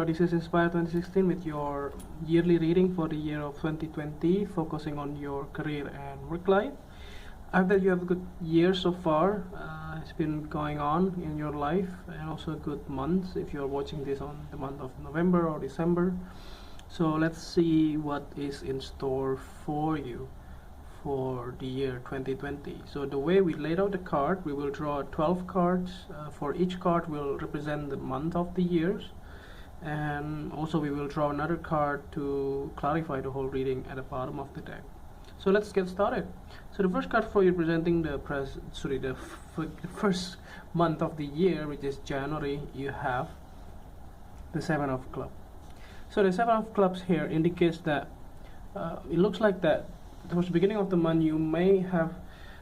this is Inspire 2016 with your yearly reading for the year of 2020, focusing on your career and work life. I hope that you have a good year so far. It's been going on in your life, and also a good month if you're watching this on the month of November or December. So let's see what is in store for you for the year 2020. So the way we laid out the card, we will draw 12 cards. For each card will represent the month of the years, and also we will draw another card to clarify the whole reading at the bottom of the deck. So let's get started. So the first card for you representing the first month of the year, which is January, you have the Seven of Clubs. So the Seven of Clubs here indicates that it looks like that towards the beginning of the month you may have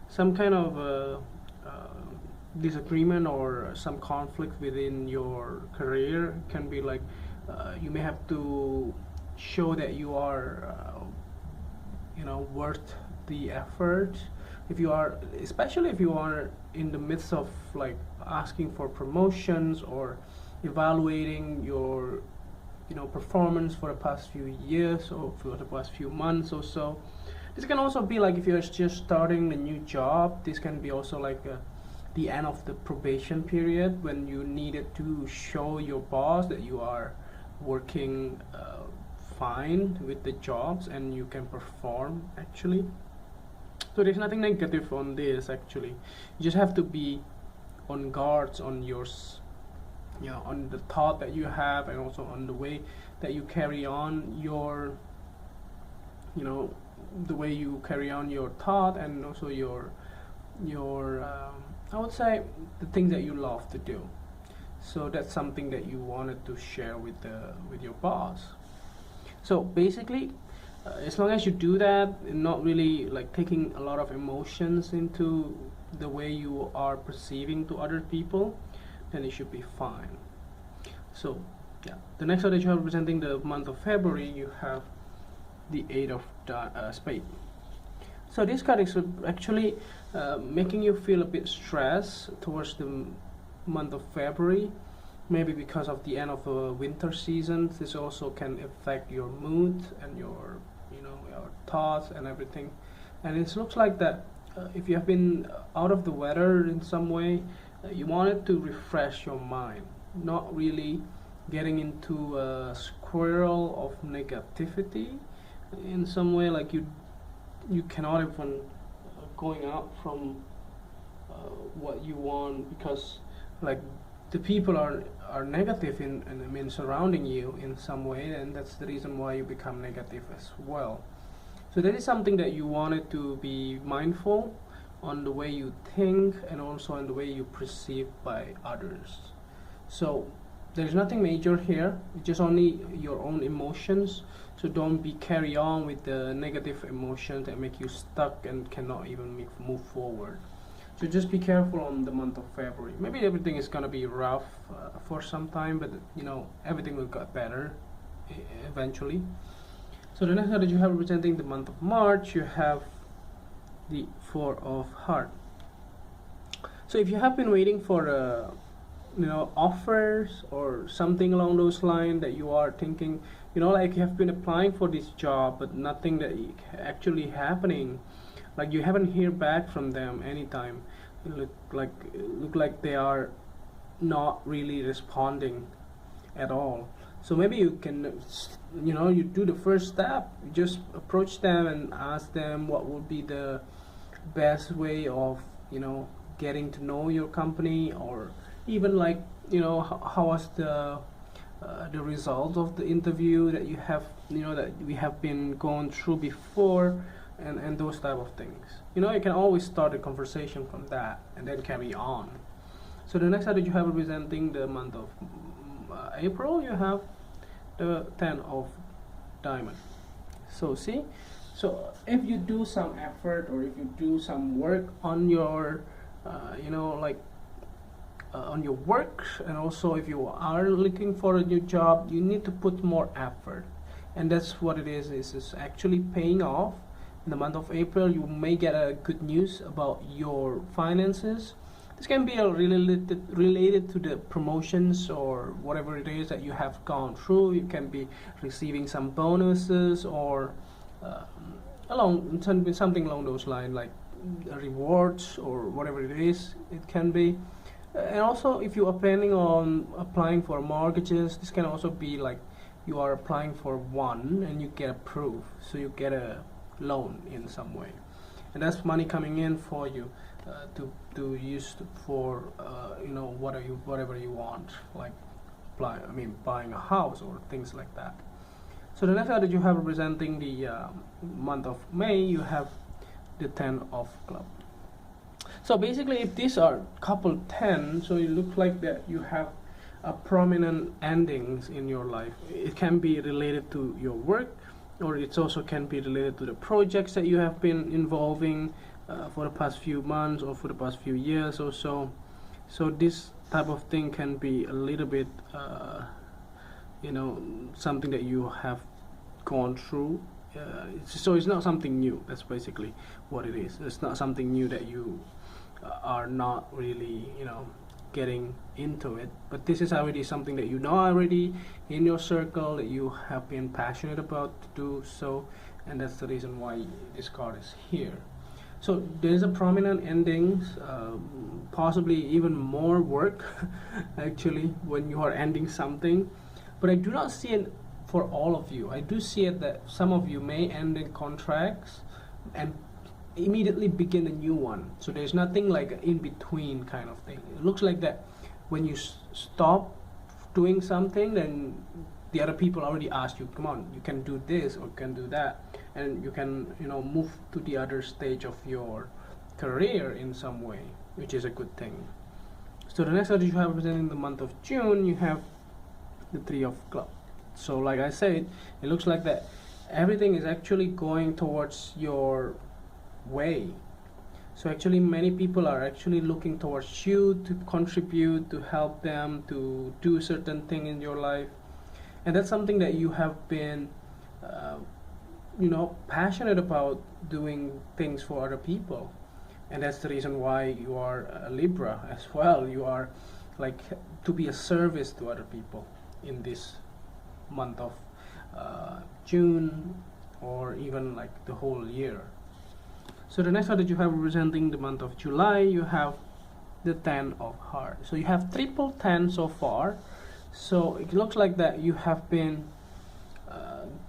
some kind of disagreement or some conflict within your career. It can be like you may have to show that you are worth the effort. If you are, especially if you are in the midst of like asking for promotions or evaluating your performance for the past few years or for the past few months or so. This can also be like if you're just starting a new job. This can be also like the end of the probation period, when you needed to show your boss that you are working fine with the jobs and you can perform actually. So there's nothing negative on this actually. You just have to be on guards on yours, on the thought that you have, and also on the way that you carry on your the way you carry on your thought, and also your I would say the things that you love to do. So that's something that you wanted to share with your boss. So basically, as long as you do that and not really like taking a lot of emotions into the way you are perceiving to other people, then it should be fine. So yeah, the next card that you have representing the month of February, you have the Eight of Spades. So this card is actually making you feel a bit stressed towards the month of February, maybe because of the end of a winter season. This also can affect your mood and your thoughts and everything. And it looks like that if you have been out of the weather in some way, you wanted to refresh your mind, not really getting into a swirl of negativity in some way, like you cannot even going out from what you want, because like the people are negative in surrounding you in some way, and that's the reason why you become negative as well. So that is something that you wanted to be mindful on, the way you think and also on the way you perceive by others. So there's nothing major here, it's just only your own emotions. So don't be carry on with the negative emotions that make you stuck and cannot even move forward. So just be careful on the month of February. Maybe everything is gonna be rough for some time, but everything will get better eventually. So the next card that you have representing the month of March, you have the Four of Hearts. So if you have been waiting for offers or something along those lines, that you are thinking, like you have been applying for this job but nothing that actually happening, like you haven't heard back from them anytime, look like they are not really responding at all. So maybe you can you do the first step, you just approach them and ask them what would be the best way of getting to know your company, or even like how was the result of the interview that you have that we have been going through before, and those type of things. You can always start a conversation from that and then carry on. So the next card that you have representing the month of April, you have the Ten of Diamonds. So see, so if you do some effort, or if you do some work on your on your work, and also if you are looking for a new job, you need to put more effort, and that's what it is actually paying off. In the month of April, you may get a good news about your finances. This can be related to the promotions or whatever it is that you have gone through. You can be receiving some bonuses or something along those lines, like rewards or whatever it is. It can be. And also, if you are planning on applying for mortgages, this can also be like you are applying for one and you get approved, so you get a loan in some way, and that's money coming in for you to use for whatever you want, like buying a house or things like that. So the next card that you have representing the month of May, you have the 10 of club. So basically, if these are couple 10, so it looks like that you have a prominent endings in your life. It can be related to your work, or it also can be related to the projects that you have been involving for the past few months or for the past few years or so. So this type of thing can be a little bit something that you have gone through. So it's not something new. That's basically what it is. It's not something new that you are not really getting into it, but this is already something that you know already in your circle, that you have been passionate about to do so, and that's the reason why this card is here. So there's a prominent endings, possibly even more work actually when you are ending something, but I do not see it for all of you. I do see it that some of you may end in contracts and immediately begin a new one. So there's nothing like in between kind of thing. It looks like that when you stop doing something, then the other people already asked you, come on, you can do this or can do that, and you can move to the other stage of your career in some way, which is a good thing. So the next card you have representing the month of June, you have the 3 of clubs. So like I said, it looks like that everything is actually going towards your way. So actually many people are actually looking towards you to contribute, to help them to do a certain thing in your life, and that's something that you have been passionate about, doing things for other people, and that's the reason why you are a Libra as well. You are like to be a service to other people in this month of June, or even like the whole year. So the next card that you have representing the month of July, you have the 10 of hearts. So you have triple 10 so far. So it looks like that you have been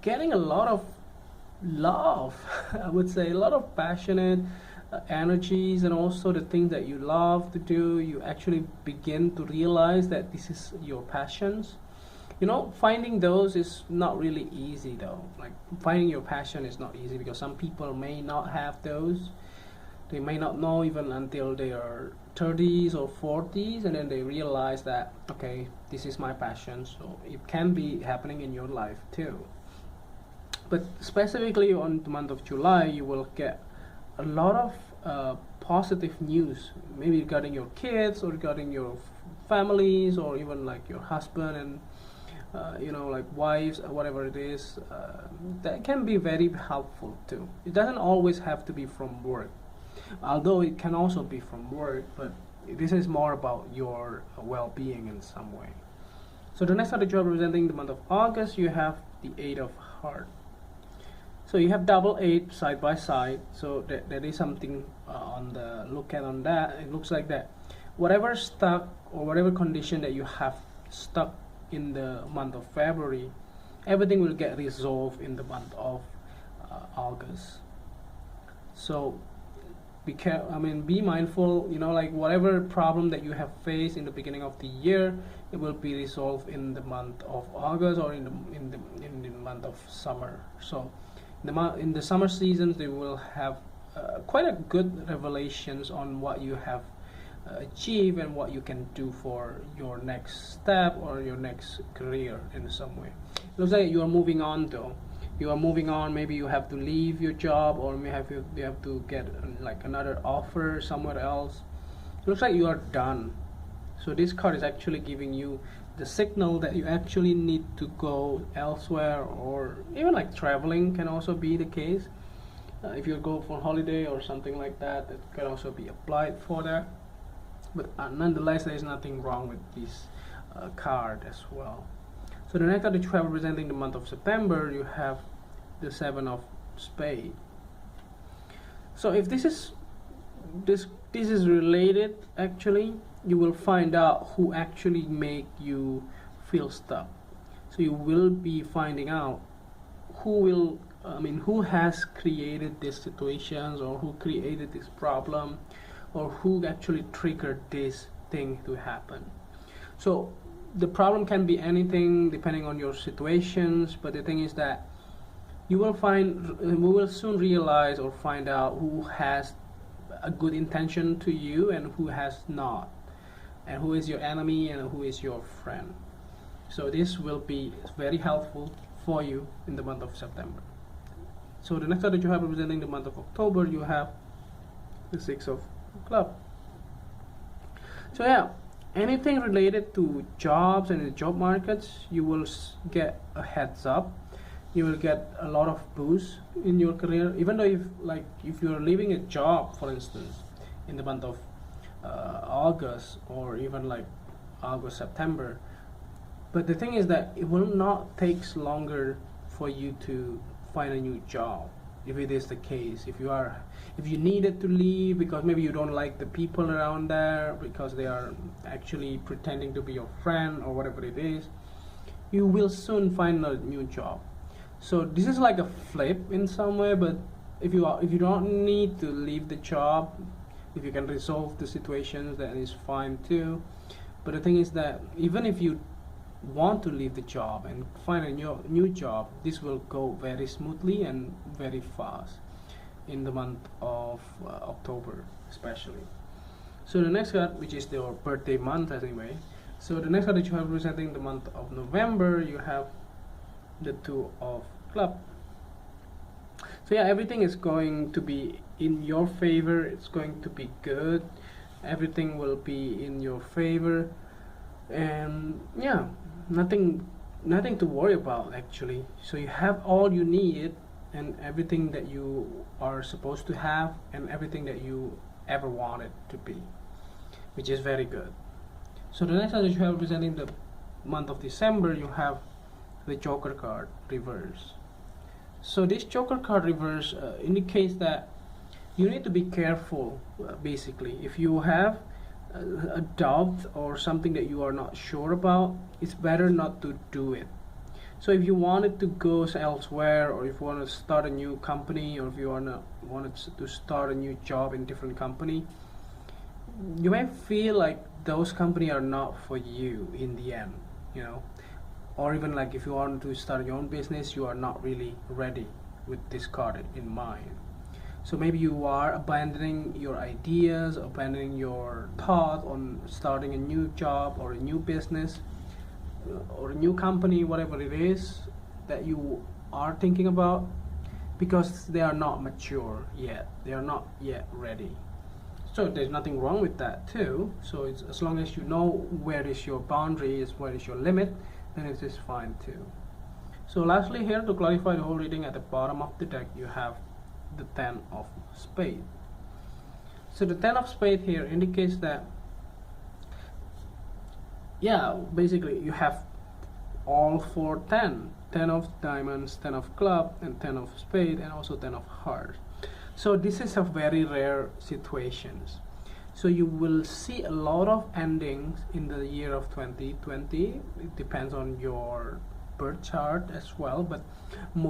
getting a lot of love, I would say, a lot of passionate energies, and also the things that you love to do. You actually begin to realize that this is your passions. Finding those is not really easy though. Like finding your passion is not easy, because some people may not have those. They may not know even until they are 30s or 40s, and then they realize that, okay, this is my passion. So it can be happening in your life too. But specifically on the month of July, you will get a lot of positive news, maybe regarding your kids or regarding your families, or even like your husband and like wives or whatever it is. That can be very helpful too. It doesn't always have to be from work, although it can also be from work, but this is more about your well-being in some way. So the next card that you are representing the month of August, you have the 8 of hearts. So you have double 8 side by side, so there is something on the look at on that. It looks like that whatever stuck or whatever condition that you have stuck in the month of February, everything will get resolved in the month of August. So be mindful, like whatever problem that you have faced in the beginning of the year, it will be resolved in the month of August, or in the month of summer. So in the summer seasons, they will have quite a good revelations on what you have achieve and what you can do for your next step or your next career in some way. It looks like you are moving on though. You are moving on. Maybe you have to leave your job, or maybe you have to get like another offer somewhere else. It looks like you are done. So this card is actually giving you the signal that you actually need to go elsewhere, or even like traveling can also be the case. If you go for holiday or something like that, it can also be applied for that. but nonetheless there is nothing wrong with this card as well. So the next card that you have representing the month of September, you have the Seven of Spades. So if this is related, actually you will find out who actually make you feel stuck. So you will be finding out who has created these situations, or who created this problem, or who actually triggered this thing to happen. So the problem can be anything depending on your situations, but the thing is that we will soon realize or find out who has a good intention to you and who has not, and who is your enemy and who is your friend. So this will be very helpful for you in the month of September. So the next card that you have representing the month of October, you have the Six of Clubs. So yeah, anything related to jobs and the job markets, you will get a heads up. You will get a lot of boost in your career, even though if you are leaving a job, for instance, in the month of August, or even like August, September. But the thing is that it will not take longer for you to find a new job. If it is the case, if you needed to leave because maybe you don't like the people around there, because they are actually pretending to be your friend or whatever it is, you will soon find a new job. So this is like a flip in some way, but if you don't need to leave the job, if you can resolve the situations, that is fine too. But the thing is that even if you want to leave the job and find a new job, this will go very smoothly and very fast in the month of October especially. So the next card, which is your birthday month anyway, so the next card that you have representing the month of November, you have the Two of Clubs. So yeah, everything is going to be in your favor. It's going to be good. Everything will be in your favor, and yeah, nothing to worry about actually. So you have all you need and everything that you are supposed to have and everything that you ever wanted to be, which is very good. So the next one that you have representing the month of December, you have the Joker card reverse. So this Joker card reverse indicates that you need to be careful. Basically, if you have a doubt or something that you are not sure about, it's better not to do it. So if you wanted to go elsewhere, or if you want to start a new company, or if you wanted to start a new job in different company, you may feel like those companies are not for you in the end, or even like if you want to start your own business, you are not really ready with this card in mind. So maybe you are abandoning your ideas, abandoning your thought on starting a new job or a new business or a new company, whatever it is that you are thinking about, because they are not mature yet, they are not yet ready. So there's nothing wrong with that too. So it's, as long as you know where is your boundaries, where is your limit, then it is fine too. So lastly, here to clarify the whole reading, at the bottom of the deck you have the Ten of Spades. So the Ten of Spades here indicates that, yeah, basically you have all four 10 of diamonds, 10 of club, and 10 of spade, and also 10 of hearts. So this is a very rare situations. So you will see a lot of endings in the year of 2020. It depends on your birth chart as well, but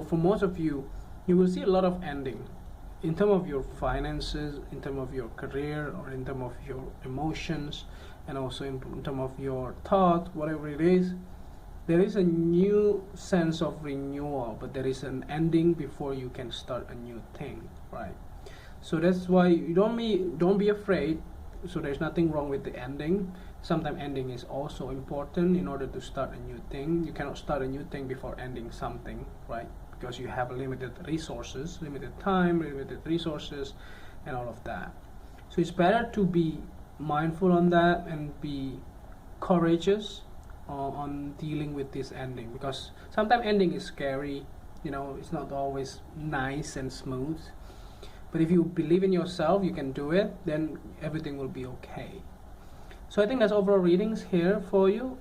for most of you, you will see a lot of ending in terms of your finances, in terms of your career, or in terms of your emotions, and also in terms of your thought, whatever it is. There is a new sense of renewal, but there is an ending before you can start a new thing, right? So that's why you don't be afraid. So there's nothing wrong with the ending. Sometimes ending is also important in order to start a new thing. You cannot start a new thing before ending something, right? Because you have limited resources, limited time, limited resources, and all of that. So it's better to be mindful on that and be courageous on dealing with this ending, because sometimes ending is scary, it's not always nice and smooth. But if you believe in yourself, you can do it, then everything will be okay. So I think that's overall readings here for you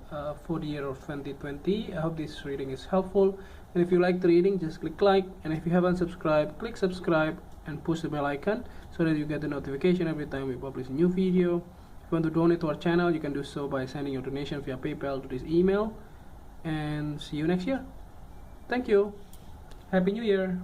for the year of 2020. I hope this reading is helpful, and if you like the reading, just click like, and if you haven't subscribed, click subscribe and push the bell icon so that you get the notification every time we publish a new video. If you want to donate to our channel, you can do so by sending your donation via PayPal to this email, and see you next year. Thank you. Happy New Year.